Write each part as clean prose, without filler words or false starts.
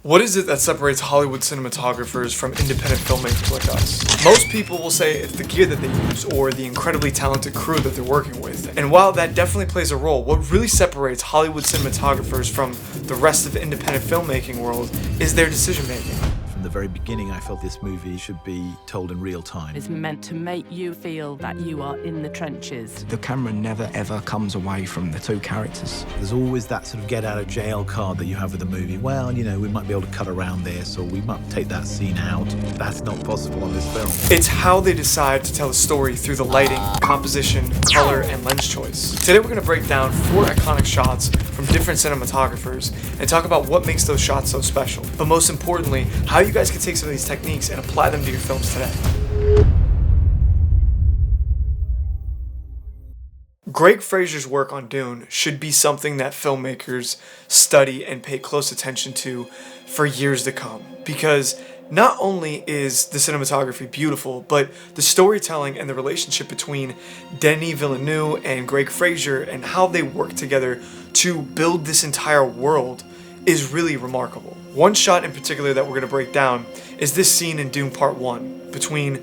What is it that separates Hollywood cinematographers from independent filmmakers like us? Most people will say it's the gear that they use or the incredibly talented crew that they're working with. And while that definitely plays a role, what really separates Hollywood cinematographers from the rest of the independent filmmaking world is their decision making. From the very beginning, I felt this movie should be told in real time. It's meant to make you feel that you are in the trenches. The camera never ever comes away from the two characters. There's always that sort of get out of jail card that you have with the movie. Well, you know, we might be able to cut around this, or we might take that scene out. That's not possible on this film. It's how they decide to tell a story through the lighting, composition, color, and lens choice. Today we're going to break down 4 iconic shots from different cinematographers and talk about what makes those shots so special. But most importantly, how you guys can take some of these techniques and apply them to your films today. Greg Fraser's work on Dune should be something that filmmakers study and pay close attention to for years to come, because not only is the cinematography beautiful, but the storytelling and the relationship between Denis Villeneuve and Greg Fraser and how they work together to build this entire world is really remarkable. One shot in particular that we're going to break down is this scene in Dune Part 1 between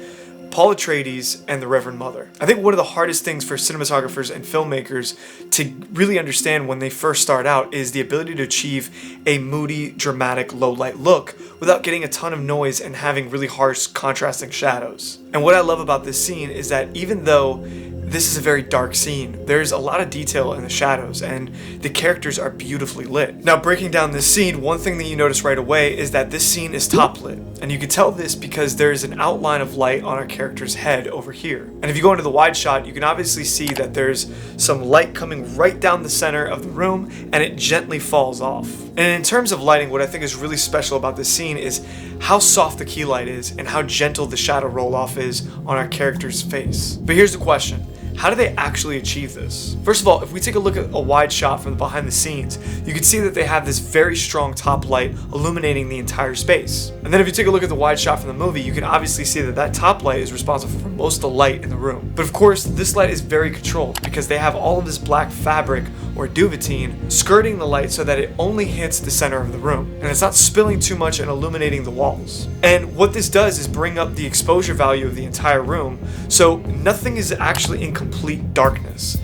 Paul Atreides and the Reverend Mother. I think one of the hardest things for cinematographers and filmmakers to really understand when they first start out is the ability to achieve a moody, dramatic, low-light look without getting a ton of noise and having really harsh, contrasting shadows. And what I love about this scene is that even though this is a very dark scene, there's a lot of detail in the shadows and the characters are beautifully lit. Now, breaking down this scene, one thing that you notice right away is that this scene is top lit. And you can tell this because there's an outline of light on our character's head over here. And if you go into the wide shot, you can obviously see that there's some light coming right down the center of the room and it gently falls off. And in terms of lighting, what I think is really special about this scene is how soft the key light is and how gentle the shadow roll off is on our character's face. But here's the question. How do they actually achieve this? First of all, if we take a look at a wide shot from behind the scenes, you can see that they have this very strong top light illuminating the entire space. And then if you take a look at the wide shot from the movie, you can obviously see that that top light is responsible for most of the light in the room. But of course, this light is very controlled because they have all of this black fabric or duvetine skirting the light so that it only hits the center of the room. And it's not spilling too much and illuminating the walls. And what this does is bring up the exposure value of the entire room, so nothing is actually in complete darkness.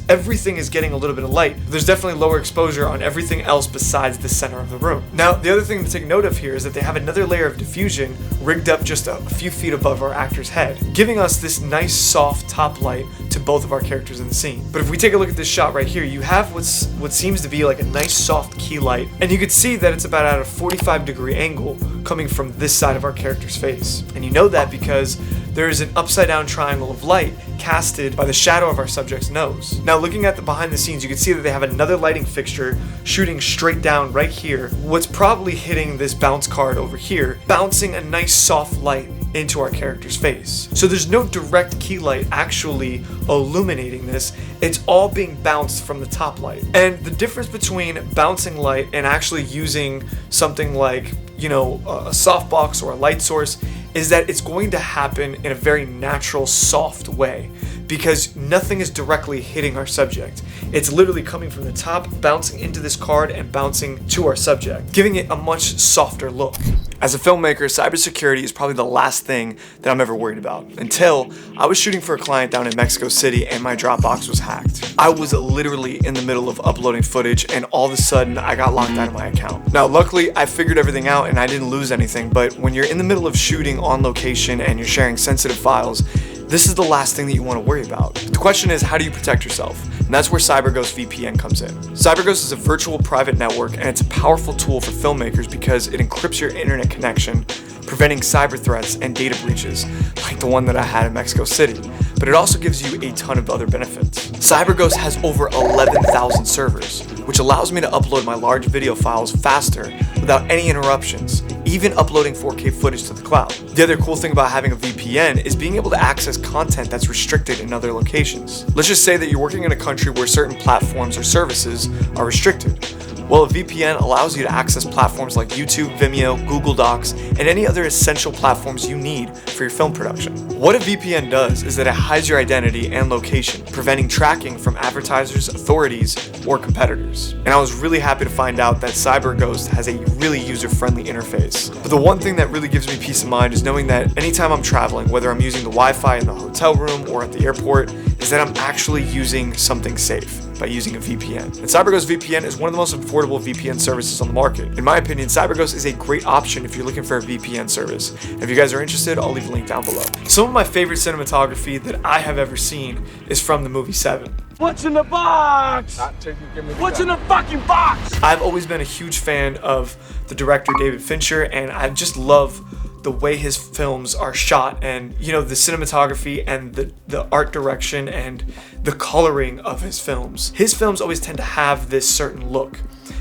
Everything is getting a little bit of light. There's definitely lower exposure on everything else besides the center of the room. Now, the other thing to take note of here is that they have another layer of diffusion rigged up just a few feet above our actor's head, giving us this nice soft top light to both of our characters in the scene. But if we take a look at this shot right here, you have what seems to be like a nice soft key light, and you can see that it's about at a 45-degree angle coming from this side of our character's face. And you know that because there is an upside down triangle of light casted by the shadow of our subject's nose. Now, looking at the behind the scenes, you can see that they have another lighting fixture shooting straight down right here. What's probably hitting this bounce card over here, bouncing a nice soft light into our character's face. So there's no direct key light actually illuminating this. It's all being bounced from the top light. And the difference between bouncing light and actually using something like, a softbox or a light source is that it's going to happen in a very natural, soft way because nothing is directly hitting our subject. It's literally coming from the top, bouncing into this card and bouncing to our subject, giving it a much softer look. As a filmmaker, cybersecurity is probably the last thing that I'm ever worried about until I was shooting for a client down in Mexico City and my Dropbox was hacked. I was literally in the middle of uploading footage and all of a sudden I got locked out of my account. Now, luckily, I figured everything out and I didn't lose anything, but when you're in the middle of shooting on location and you're sharing sensitive files, this is the last thing that you want to worry about. The question is, how do you protect yourself? And that's where CyberGhost VPN comes in. CyberGhost is a virtual private network and it's a powerful tool for filmmakers because it encrypts your internet connection, preventing cyber threats and data breaches like the one that I had in Mexico City. But it also gives you a ton of other benefits. CyberGhost has over 11,000 servers, which allows me to upload my large video files faster without any interruptions, even uploading 4K footage to the cloud. The other cool thing about having a VPN is being able to access content that's restricted in other locations. Let's just say that you're working in a country where certain platforms or services are restricted. Well, a VPN allows you to access platforms like YouTube, Vimeo, Google Docs, and any other essential platforms you need for your film production. What a VPN does is that it hides your identity and location, preventing tracking from advertisers, authorities, or competitors. And I was really happy to find out that CyberGhost has a really user-friendly interface. But the one thing that really gives me peace of mind is knowing that anytime I'm traveling, whether I'm using the Wi-Fi in the hotel room or at the airport, is that I'm actually using something safe by using a VPN. And CyberGhost VPN is one of the most affordable VPN services on the market. In my opinion, CyberGhost is a great option if you're looking for a VPN service. And if you guys are interested, I'll leave a link down below. Some of my favorite cinematography that I have ever seen is from the movie Seven. What's in the box? What's in the fucking box? I've always been a huge fan of the director David Fincher, and I just love the way his films are shot, and the cinematography and the art direction and the coloring of his films. His films always tend to have this certain look.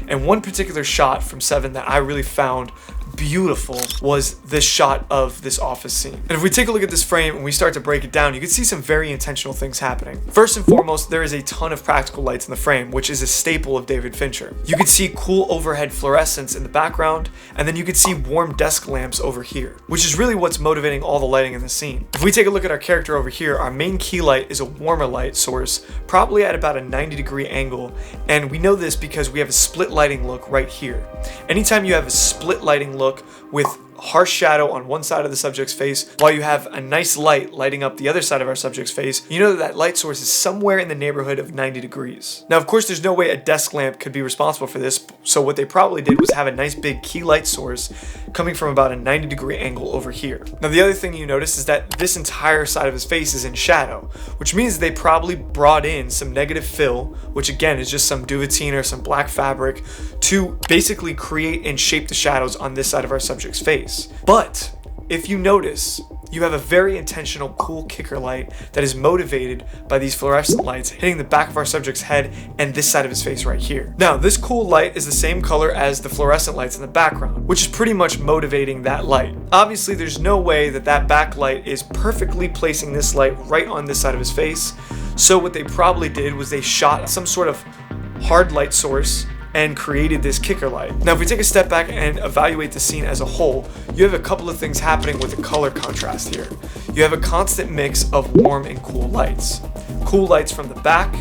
And one particular shot from Seven that I really found beautiful was this shot of this office scene. And if we take a look at this frame and we start to break it down, you can see some very intentional things happening. First and foremost, there is a ton of practical lights in the frame, which is a staple of David Fincher. You could see cool overhead fluorescence in the background, and then you could see warm desk lamps over here, which is really what's motivating all the lighting in the scene. If we take a look at our character over here, our main key light is a warmer light source, probably at about a 90-degree angle, and we know this because we have a split lighting look right here. Anytime you have a split lighting look with harsh shadow on one side of the subject's face while you have a nice light lighting up the other side of our subject's face, you know that light source is somewhere in the neighborhood of 90 degrees. Now, of course, there's no way a desk lamp could be responsible for this, so what they probably did was have a nice big key light source coming from about a 90-degree angle over here. Now, the other thing you notice is that this entire side of his face is in shadow, which means they probably brought in some negative fill, which again is just some duvetine or some black fabric, to basically create and shape the shadows on this side of our subject's face. But if you notice, you have a very intentional cool kicker light that is motivated by these fluorescent lights hitting the back of our subject's head and this side of his face right here. Now, this cool light is the same color as the fluorescent lights in the background, which is pretty much motivating that light. Obviously, there's no way that that backlight is perfectly placing this light right on this side of his face, so what they probably did was they shot some sort of hard light source and created this kicker light. Now, if we take a step back and evaluate the scene as a whole, you have a couple of things happening with the color contrast here. You have a constant mix of warm and cool lights. Cool lights from the back,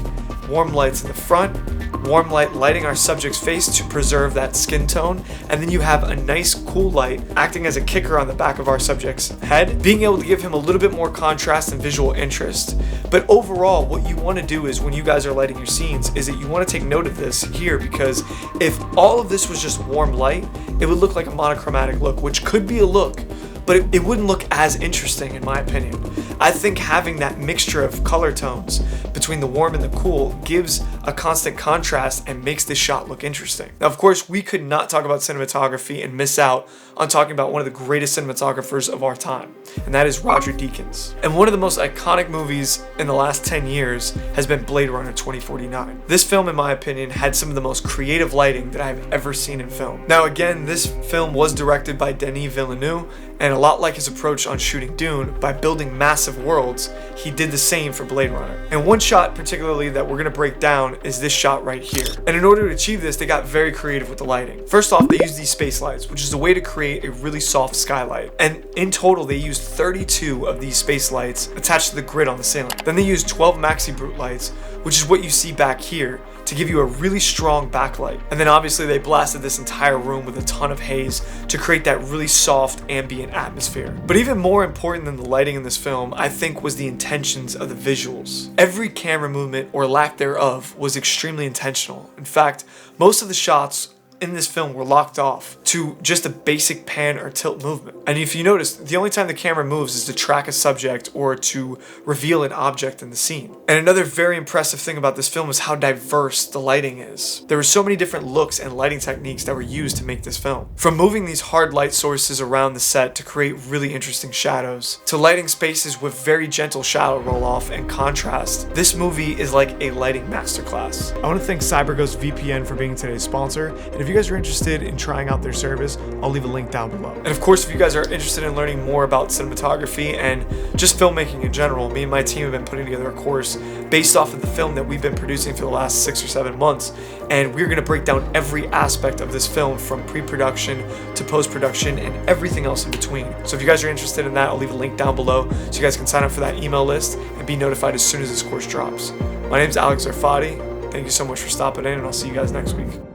warm lights in the front, warm light lighting our subject's face to preserve that skin tone, and then you have a nice cool light acting as a kicker on the back of our subject's head, being able to give him a little bit more contrast and visual interest. But overall, what you want to do is when you guys are lighting your scenes is that you want to take note of this here, because if all of this was just warm light, it would look like a monochromatic look, which could be a look, but it wouldn't look as interesting in my opinion. I think having that mixture of color tones between the warm and the cool gives a constant contrast and makes this shot look interesting. Now, of course, we could not talk about cinematography and miss out on talking about one of the greatest cinematographers of our time, and that is Roger Deakins. And one of the most iconic movies in the last 10 years has been Blade Runner 2049. This film, in my opinion, had some of the most creative lighting that I've ever seen in film. Now, again, this film was directed by Denis Villeneuve, and a lot like his approach on shooting Dune, by building massive worlds, he did the same for Blade Runner. And one shot particularly that we're gonna break down is this shot right here. And in order to achieve this, they got very creative with the lighting. First off, they used these space lights, which is a way to create a really soft skylight. And in total, they used 32 of these space lights attached to the grid on the ceiling. Then they used 12 Maxi Brute lights, which is what you see back here, to give you a really strong backlight. And then obviously they blasted this entire room with a ton of haze to create that really soft ambient atmosphere. But even more important than the lighting in this film, I think, was the intentions of the visuals. Every camera movement, or lack thereof, was extremely intentional. In fact, most of the shots in this film were locked off to just a basic pan or tilt movement. And if you notice, the only time the camera moves is to track a subject or to reveal an object in the scene. And another very impressive thing about this film is how diverse the lighting is. There were so many different looks and lighting techniques that were used to make this film. From moving these hard light sources around the set to create really interesting shadows, to lighting spaces with very gentle shadow roll off and contrast, this movie is like a lighting masterclass. I want to thank CyberGhost VPN for being today's sponsor, and if you guys are interested in trying out their service, I'll leave a link down below. And of course, if you guys are interested in learning more about cinematography and just filmmaking in general, me and my team have been putting together a course based off of the film that we've been producing for the last 6 or 7 months. And we're gonna break down every aspect of this film from pre-production to post-production and everything else in between. So if you guys are interested in that, I'll leave a link down below so you guys can sign up for that email list and be notified as soon as this course drops. My name's Zarfati. Thank you so much for stopping in, and I'll see you guys next week.